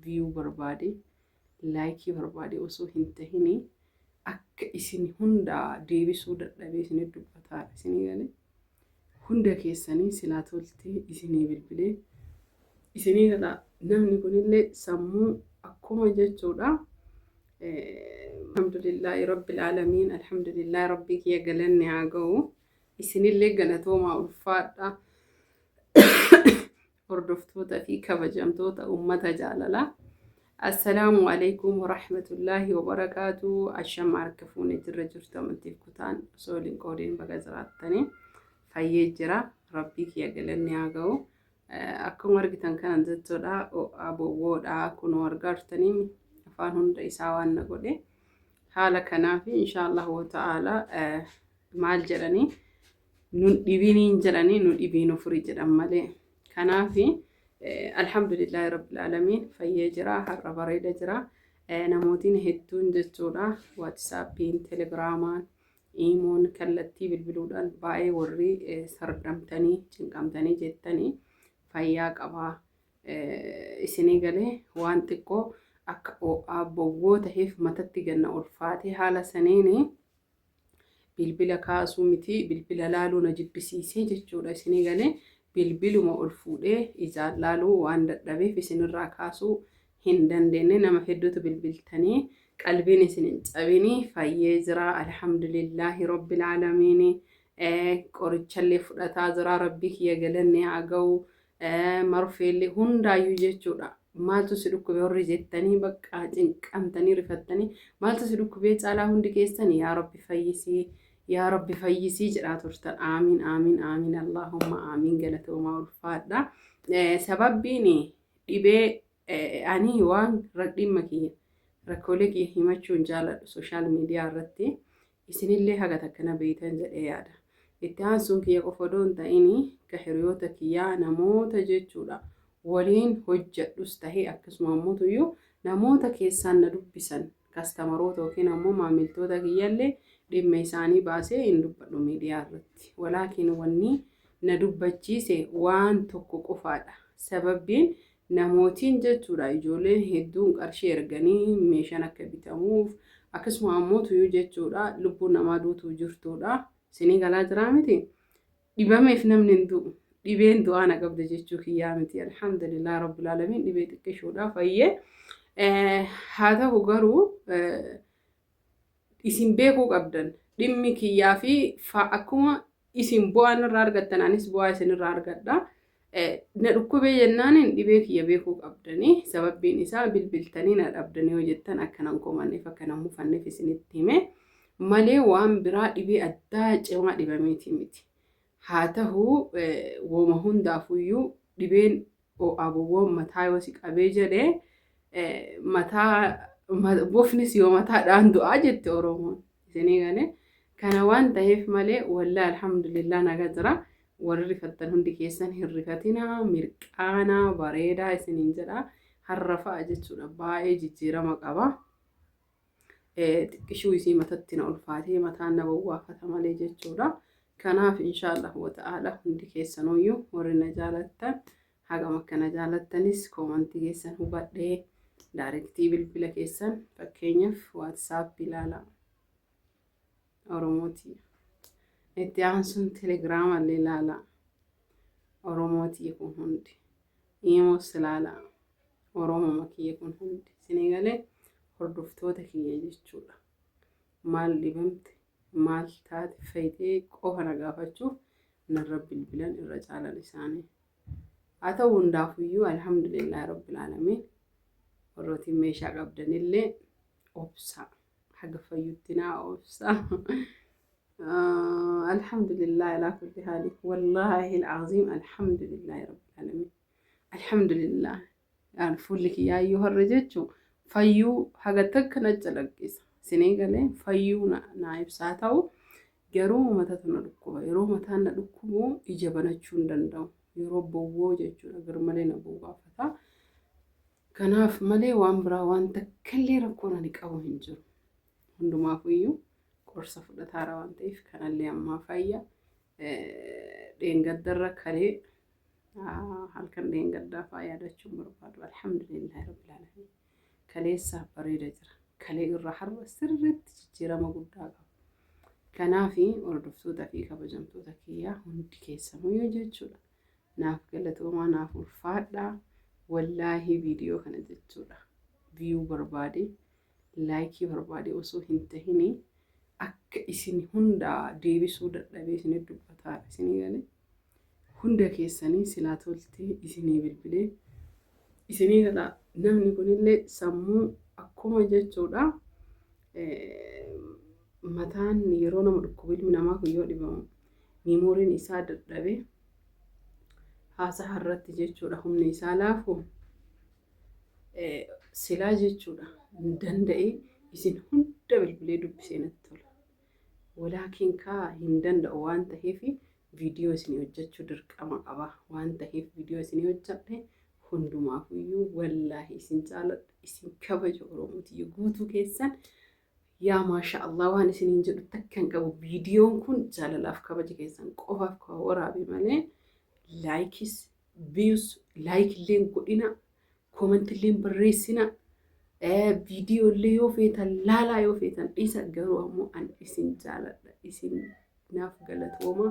view barbaade like barbaade osoo hin tahini akka isin hunda deebisuu dadhabee isin dubbataa isin galee hunda keessanii silaa toltee isinii bilbilee isinii gala namni kunillee sammuu akkuma jechuudha. Alhamdulillahi rabbil alamin alhamdulillahi rabbi kiyya galanni haa ga'u isinillee galatoomaa ulfaadha. Hordoftoota fi kabajamtoota ummata jaalalaa. Assalaamu alaykum wa rahmatullahi wa barakaatuh. Ashama harkafuun jirra jirtamatiif kutaan osoo waliin qoodiin baga jiraattanii fayyee jira rabbii kiyya galanni haa ga'u. Akkuma argitan kana jechuudha abowwoodha kun argartanii afaan hunda isaa waan na godhe haala kanaaf inshallah wa ta'ala maal jedhanii nun dhibiniin jedhanii nu dhibiin furii jedhan malee kanaaf alhamdulillahi rabbil alamin fayyee jira har'a bareeda jira. Namootiin hedduun jechuudha WhatsAppiin Telegiraamaan Imoon kallattii bilbiluudhaan baay'ee warri sardamtanii cinqamtanii jettanii fayyaa qabaa isinii galee waan xiqqoo akka abowwoo taheef matatti ganna ulfaatee haala saniini bilbila kaasuu miti bilbila laaluu na jibbisiisee jechuudha isinii galee bilbiluma ol fuudhee ijaan laaluu waan dadhabeef isinirraa kaasuu hin dandeenye nama hedduutu bilbiltanii qalbiin isin hin cabini fayyee jira alhamdulillahi rabbil alamin qorichallee fudhataa jira rabbii kiyya galanni haa ga'u. Marfeellee hundaayyuu jechuudha maaltu si dhukkubee warri jettanii bakka cinqamtanii rifattanii maaltu si dhukkubee caalaa hundi keessanii yaa rabbi fayyisii jedhaa turtan aamin aamin aamin allahumma aamin galatoomaa ulfaadha. Sababbiin dhibee ani waan dhimma kiyya rakkoolee kiyya himachuun jaaladhu sooshaal miidiyaa irratti isinillee haga takkana beeytan jedhee yaada. Itti aansuun kiyya qofa doon ta'ini kahiriyoota kiyyaa namoota jechuudha waliin hojjedhus tahee akkasuma ammoo namoota keessaan na dubbisan kastamaroota yookiin ammoo maamiltoota kiyyallee dhimma isaanii baasee hin dubbadhu miidiyaa irratti walaakiin wanni na dubbachiise waan tokko qofaadha. Sababbiin namootiin jechuudha ijoolleen hedduun qarshii erganii meeshaan akka bitamuuf akkasuma ammoo jechuudha lubbuun namaa duutuu jirtuudha. Isinii galaa jiraa miti dhibameef namni hin du'u dhibeen du'aa na qabda jechuu kiyyaa miti alhamdulillah rabbil alamin dhibee xiqqishuudha fayyee. Haa ta'u garuu isin beekuu qabdan dhimmi kiyyaa fi akkuma isin bu'aan irraa argattan anis bu'aa isin irraa argadha. Na dhukkubee jennaan dhibee kiyya beekuu qabdanii sababbiin isaa bilbiltanii na dhabdanii yoo jettan akkanan komanneef akkanan mufanneef isinitti hime. Malee waan biraa dhibee addaa cimaa dhibameeti miti. Haa ta'u wooma hundaafuyyuu dhibeen abowwoon mataa yoo si qabee jedhee bofnis yoo mataadhaan du'aa jette Oromoon isinii galee kana waan ta'eef malee wallaahi alhamdulillah naga jira. Warri rifattan hundi keessan hin rifatinaa mirqaanaa bareedaa isiniin jedha har'a fa'a jechuudha baay'ee jijjiirama qaba. Xiqqishuu isii matatti na ulfaatee mataan na bowwaafata malee jechuudha. Kanaaf inshallah wa ta'ala hundi keessanuyyuu warri na jaalattan hagam akka na jaalattanis koomantii keessan hubadhee daarektii bilbila keessan fakkeenyaaf WhatsApp ilaalaa Oromootii. Itti aansuun Telegiraama illee ilaalaa Oromootii kun hundi. Imoos ilaalaa Oromoo kiyya kun hundi. Isinii galee hordoftoota kiyya jechuudha. Maal dhibamte maal taate fayyitee qofa na gaafachuuf narra bilbilan irra caalan isaanii. Haa ta'u hundaafuyyuu alhamdulillahi rabbil alamin warroottiin meeshaa qabdanillee obsa haga fayyutti naa obsa. Alhamdulillah ala kulli haali wallahi alazim alhamdulillahi rabbil alamin alhamdulillah yani fulli kiyaayyuu har'a jechuun fayyuu haga takka na calaqqisa isinii galee fayyuu na ibsaa ta'u garuu matatu na dhukkuba yeroo mataan na dhukkubu ija banachuu hin danda'u yeroo bowwoo jechuudha garmalee na bowwaafata. Kanaaf malee waan biraa waan takkallee rakkoon ani qabu hin jiru hundumaafuyyuu qorsa fudhataara waan ta'eef kanallee ammaa fayya. Dheengaddarra kalee halkan dheengaddaa faa yaadachuun barbaadu alhamdulillahi rabbil alamin. kaleessa bareeda jira. Kalee irraa har'a sirriitti jijjiirama guddaa qaba. Kanaafi hordoftoota fi kabajamtoota kiyyaa hundi keessanuu jechuudha. Naaf galatoomaa naaf ulfaadhaa. Wallaahi viidiyoo kana jechuudha. Viyuu barbaade, laayikii barbaade osoo hin tahini akka isin hunda deebisuu dadhabee isin dubbataa isinii galee hunda keessanii silaa toltee isinii bilbilee isinii gala namni kunillee sammuu akkuma jechuudha. Mataan yeroo nama dhukkubu ilmi namaa kun yoo dhibamu miimooriin isaa dadhabee haasaa irratti jechuudha humni isaa laafu silaa jechuudha hin danda'e isin hunda bilbilee dubbisee natti tola. Walaakiin kaa hin danda'u waan ta'eef viidiyoo isin hojjechuu dirqama qaba waan ta'eef viidiyoo isin hojjedhe hundumaafuyyuu wallaahi isin jaaladha isin kabaja Oromootii guutuu keessan. Yaa maasha Allah waan isiniin jedhu takkan qabu viidiyoon kun jaalalaaf kabaja keessan qofaaf kan waraabe malee laayikis viyus laayikillee godhina koomentillee barreessina viidiyoolee yoo feetan laalaa yoo feetan dhiisa garuu ammoo an isin jaaladha isin naaf galatooma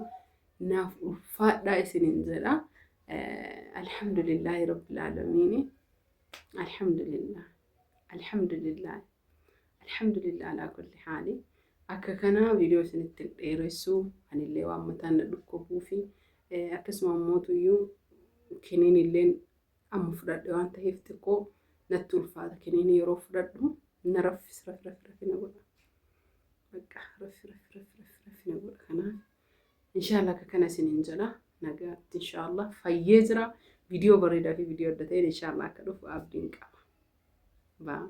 naaf ulfaadhaa isiniin jedha. Alhamdulillahi rabbil aalamiin alhamdulillah alhamdulillah. Alhamdulillah ala kulli haali. Akka kana viidiyoo isinitti dheeressuu anillee waan mataan na dhukkubuu fi akkasuma mootuyyuu kiniinillee amma fudhadhe waan ta'eef xiqqoo natti ulfaata. Kiniinii yeroo fudhadhu na raffis na godha. Bakka raffi na godha. Kanaaf inshallah akka kana isiniin jedha nagaatti inshallah fayyee jira. Viidiyoo bareedaa fi viidiyoo adda ta'een inshallah akka dhufu abdiin qaba. Baa.